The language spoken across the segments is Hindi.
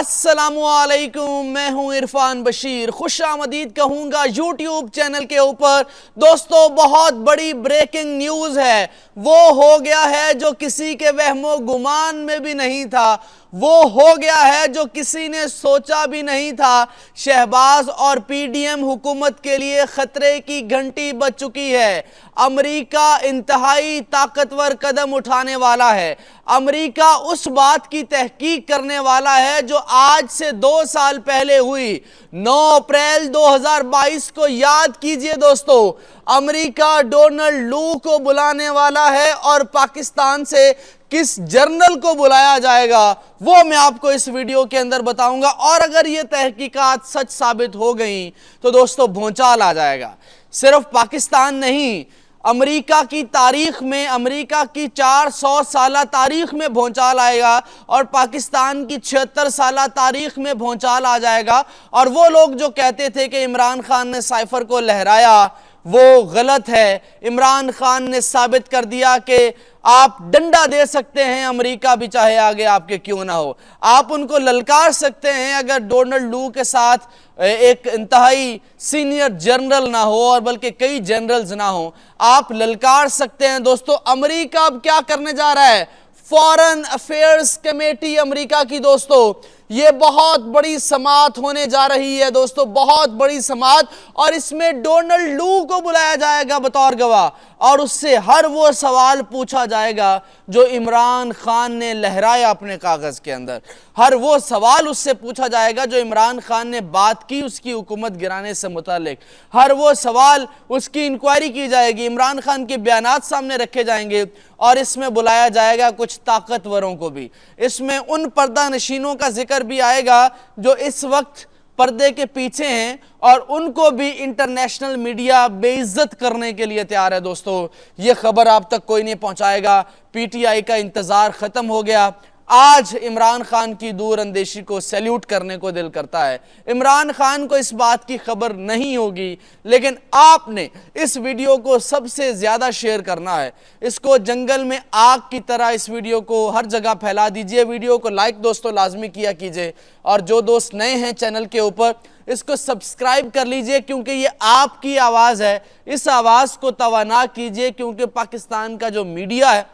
अस्सलामुअलैकुम, मैं हूं इरफान बशीर। खुशामदीद कहूंगा यूट्यूब चैनल के ऊपर। दोस्तों, बहुत बड़ी ब्रेकिंग न्यूज है। वो हो गया है जो किसी के वहमो गुमान में भी नहीं था, वो हो गया है जो किसी ने सोचा भी नहीं था। शहबाज और पीडीएम हुकूमत के लिए खतरे की घंटी बज चुकी है। अमेरिका इंतहाई ताकतवर कदम उठाने वाला है। अमेरिका उस बात की तहकीक करने वाला है जो आज से 2 साल पहले हुई। 9 अप्रैल 2022 को याद कीजिए दोस्तों। अमेरिका डोनाल्ड लू को बुलाने वाला है और पाकिस्तान से किस जर्नल को बुलाया जाएगा वो मैं आपको इस वीडियो के अंदर बताऊंगा। और अगर ये तहकीकात सच साबित हो गई तो दोस्तों भूचाल आ जाएगा। सिर्फ पाकिस्तान नहीं, अमेरिका की तारीख में, अमेरिका की 400 साला तारीख में भूचाल आएगा और पाकिस्तान की 76 साला तारीख में भूचाल आ जाएगा। और वो लोग जो कहते थे कि इमरान खान ने साइफर को लहराया, वो गलत है। इमरान खान ने साबित कर दिया कि आप डंडा दे सकते हैं, अमेरिका भी चाहे आगे आपके क्यों ना हो। आप उनको ललकार सकते हैं अगर डोनाल्ड लू के साथ एक इंतहाई सीनियर जनरल ना हो और बल्कि कई जनरल्स ना हो, आप ललकार सकते हैं। दोस्तों, अमेरिका अब क्या करने जा रहा है? फॉरेन अफेयर्स कमेटी अमेरिका की, दोस्तों ये बहुत बड़ी समाअत होने जा रही है। दोस्तों, बहुत बड़ी समाअत, और इसमें डोनाल्ड लू को बुलाया जाएगा बतौर गवाह और उससे हर वो सवाल पूछा जाएगा जो इमरान खान ने लहराया अपने कागज के अंदर। हर वो सवाल उससे पूछा जाएगा जो इमरान खान ने बात की उसकी हुकूमत गिराने से मुतालिक। हर वो सवाल, उसकी इंक्वायरी की जाएगी, इमरान खान के बयानात सामने रखे जाएंगे और इसमें बुलाया जाएगा कुछ ताकतवरों को भी। इसमें उन पर्दा नशीनों का जिक्र भी आएगा जो इस वक्त पर्दे के पीछे हैं और उनको भी इंटरनेशनल मीडिया बेइज्जत करने के लिए तैयार है। दोस्तों, ये खबर आप तक कोई नहीं पहुंचाएगा। पीटीआई का इंतजार खत्म हो गया। आज इमरान खान की दूरअंदेशी को सैल्यूट करने को दिल करता है। इमरान खान को इस बात की खबर नहीं होगी, लेकिन आपने इस वीडियो को सबसे ज्यादा शेयर करना है। इसको जंगल में आग की तरह इस वीडियो को हर जगह फैला दीजिए। वीडियो को लाइक दोस्तों लाजमी किया कीजिए, और जो दोस्त नए हैं चैनल के ऊपर इसको सब्सक्राइब कर लीजिए, क्योंकि ये आपकी आवाज है। इस आवाज को तवाना कीजिए, क्योंकि पाकिस्तान का जो मीडिया है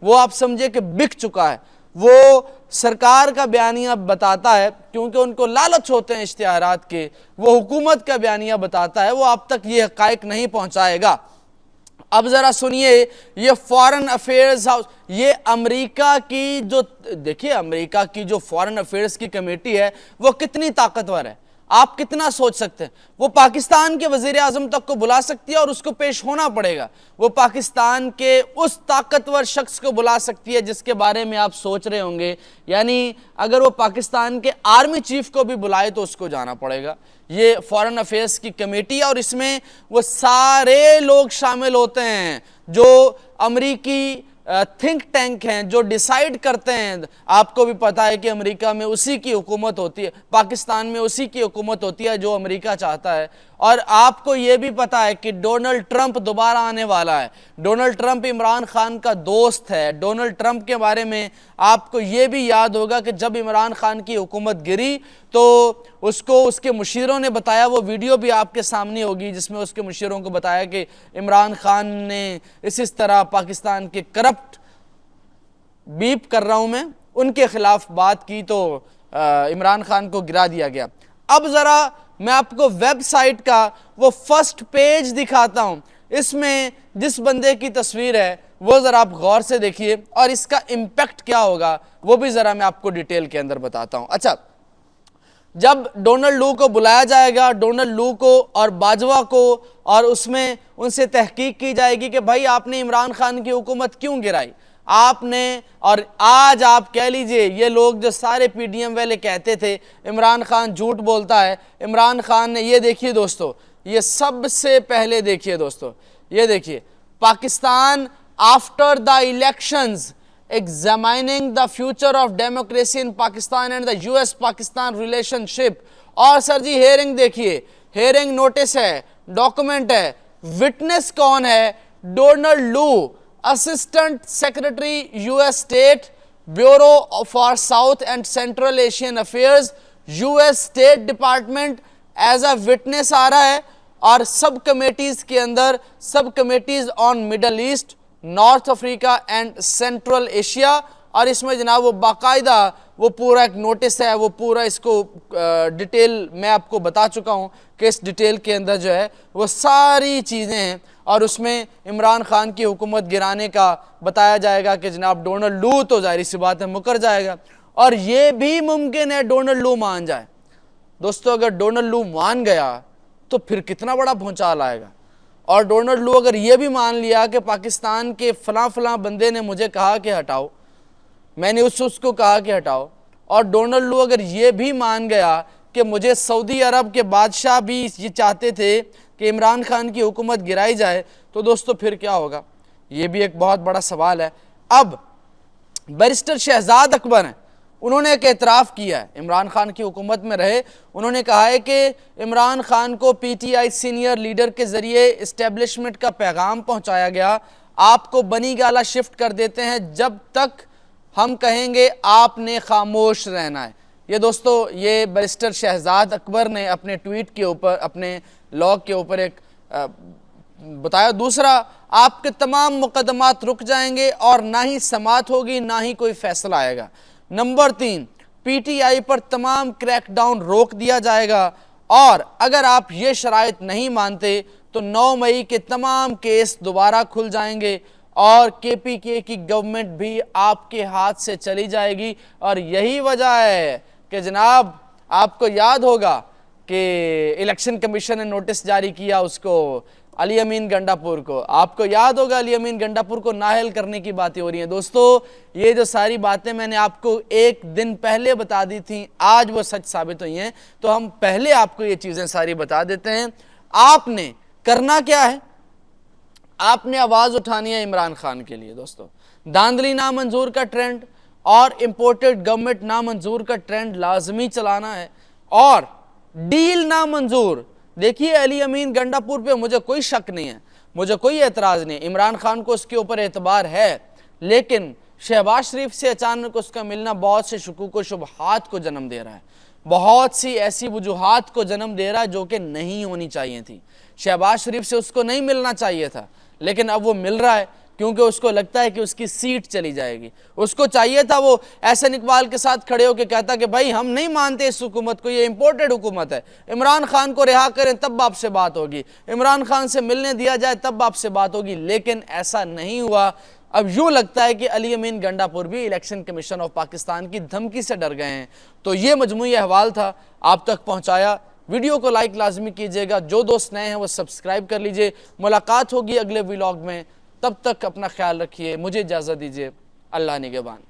वो आप समझे कि बिक चुका है। वो सरकार का बयानिया बताता है क्योंकि उनको लालच होते हैं इश्तिहारात के, वो हुकूमत का बयानिया बताता है, वो आप तक ये हकायक नहीं पहुंचाएगा। अब जरा सुनिए, ये फॉरेन अफेयर्स हाउस, ये अमेरिका की जो, देखिए अमेरिका की जो फॉरेन अफेयर्स की कमेटी है वो कितनी ताकतवर है, आप कितना सोच सकते हैं। वो पाकिस्तान के वजीर आजम तक को बुला सकती है और उसको पेश होना पड़ेगा। वो पाकिस्तान के उस ताकतवर शख्स को बुला सकती है जिसके बारे में आप सोच रहे होंगे, यानी अगर वो पाकिस्तान के आर्मी चीफ को भी बुलाए तो उसको जाना पड़ेगा। ये फॉरेन अफेयर्स की कमेटी है और इसमें वो सारे लोग शामिल होते हैं जो अमरीकी थिंक टैंक हैं, जो डिसाइड करते हैं। आपको भी पता है कि अमेरिका में उसी की हुकूमत होती है, पाकिस्तान में उसी की हुकूमत होती है जो अमेरिका चाहता है। और आपको यह भी पता है कि डोनाल्ड ट्रंप दोबारा आने वाला है। डोनाल्ड ट्रंप इमरान खान का दोस्त है। डोनाल्ड ट्रंप के बारे में आपको यह भी याद होगा कि जब इमरान खान की हुकूमत गिरी तो उसको उसके मुशीरों ने बताया, वो वीडियो भी आपके सामने होगी जिसमें उसके मुशीरों को बताया कि इमरान खान ने इस तरह पाकिस्तान के करप्ट, बीप कर रहा हूं मैं, उनके खिलाफ बात की तो इमरान खान को गिरा दिया गया। अब जरा मैं आपको वेबसाइट का वो फर्स्ट पेज दिखाता हूं। इसमें जिस बंदे की तस्वीर है वो जरा आप गौर से देखिए और इसका इंपैक्ट क्या होगा वो भी जरा मैं आपको डिटेल के अंदर बताता हूं। अच्छा, जब डोनाल्ड लू को बुलाया जाएगा, डोनाल्ड लू को और बाजवा को, और उसमें उनसे तहकीक की जाएगी कि भाई आपने इमरान खान की हुकूमत क्यों गिराई आपने। और आज आप कह लीजिए, ये लोग जो सारे पीडीएम वाले कहते थे इमरान खान झूठ बोलता है, इमरान खान ने, ये देखिए दोस्तों, ये सबसे पहले देखिए दोस्तों, ये देखिए, Pakistan after the elections examining the future of democracy in Pakistan and the US Pakistan relationship। और सर जी हेयरिंग देखिए, हेयरिंग नोटिस है, डॉक्यूमेंट है, विटनेस कौन है? Donald Lu, assistant secretary US State, Bureau for South and Central Asian Affairs, US State Department as a witness आ रहा है, और सब कमेटीज के अंदर sub committees on Middle East, North Africa and Central Asia. और इसमें जनाब वो बाकायदा वो पूरा एक नोटिस है, वो पूरा इसको डिटेल मैं आपको बता चुका हूँ कि इस डिटेल के अंदर जो है वो सारी चीज़ें हैं। और उसमें इमरान खान की हुकूमत गिराने का बताया जाएगा कि जनाब डोनाल्ड लू तो जाहिर सी बात है मुकर जाएगा, और ये भी मुमकिन है डोनाल्ड लू मान जाए। दोस्तों अगर डोनाल्ड लू मान गया तो फिर कितना बड़ा भूचाल आएगा। और डोनाल्ड लू अगर ये भी मान लिया कि पाकिस्तान के फलां फलां बंदे ने मुझे कहा कि हटाओ, मैंने उसको कहा कि हटाओ, और डोनाल्ड लू अगर ये भी मान गया कि मुझे सऊदी अरब के बादशाह भी ये चाहते थे कि इमरान खान की हुकूमत गिराई जाए, तो दोस्तों फिर क्या होगा, ये भी एक बहुत बड़ा सवाल है। अब बैरिस्टर शहजाद अकबर हैं, उन्होंने एक एतराफ़ किया है, इमरान खान की हुकूमत में रहे, उन्होंने कहा है कि इमरान खान को पीटीआई सीनियर लीडर के ज़रिए इस्टेब्लिशमेंट का पैगाम पहुंचाया गया, आपको बनी गाला शिफ्ट कर देते हैं जब तक हम कहेंगे आपने खामोश रहना है। ये दोस्तों ये बैरिस्टर शहजाद अकबर ने अपने ट्वीट के ऊपर, अपने लॉग के ऊपर एक बताया। दूसरा, आपके तमाम मुकदमात रुक जाएंगे और ना ही समाअत होगी ना ही कोई फैसला आएगा। नंबर 3, पीटीआई पर तमाम क्रैकडाउन रोक दिया जाएगा, और अगर आप ये शराइत नहीं मानते तो 9 मई के तमाम केस दोबारा खुल जाएंगे और केपीके की गवर्नमेंट भी आपके हाथ से चली जाएगी। और यही वजह है कि जनाब आपको याद होगा कि इलेक्शन कमीशन ने नोटिस जारी किया उसको अली अमीन गंडापुर को, आपको याद होगा अली अमीन गंडापुर को नाअहल करने की बातें हो रही हैं। दोस्तों ये जो सारी बातें मैंने आपको एक दिन पहले बता दी थी, आज वो सच साबित हुई हैं, तो हम पहले आपको ये चीज़ें सारी बता देते हैं। आपने करना क्या है, आपने आवाज़ उठानी है इमरान खान के लिए। दोस्तों धांधली नामंजूर का ट्रेंड और इम्पोर्टेड गवर्नमेंट नामंजूर का ट्रेंड लाजमी चलाना है, और डील नामंजूर, देखिए अली अमीन गंडापुर पे मुझे कोई शक नहीं है, मुझे कोई एतराज़ नहीं, इमरान खान को उसके ऊपर एतबार है, लेकिन शहबाज शरीफ से अचानक उसका मिलना बहुत से शुकूक व शुबहात को जन्म दे रहा है, बहुत सी ऐसी वजूहात को जन्म दे रहा है जो कि नहीं होनी चाहिए थी। शहबाज शरीफ से उसको नहीं मिलना चाहिए था, लेकिन अब वो मिल रहा है क्योंकि उसको लगता है कि उसकी सीट चली जाएगी। उसको चाहिए था वो एहसन इकबाल के साथ खड़े होकर कहता कि भाई हम नहीं मानते इस हुकूमत को, ये इंपोर्टेड हुकूमत है, इमरान खान को रिहा करें तब आपसे बात होगी, इमरान खान से मिलने दिया जाए तब आपसे बात होगी, लेकिन ऐसा नहीं हुआ। अब यूँ लगता है कि अली अमीन गंडापुर भी इलेक्शन कमीशन ऑफ पाकिस्तान की धमकी से डर गए हैं। तो ये मजमूई अहवाल था, आप तक पहुँचाया। वीडियो को लाइक लाजमी कीजिएगा, जो दोस्त नए हैं वो सब्सक्राइब कर लीजिए। मुलाकात होगी अगले व्लॉग में, तब तक अपना ख्याल रखिए, मुझे इजाज़त दीजिए, अल्लाह निगहबान।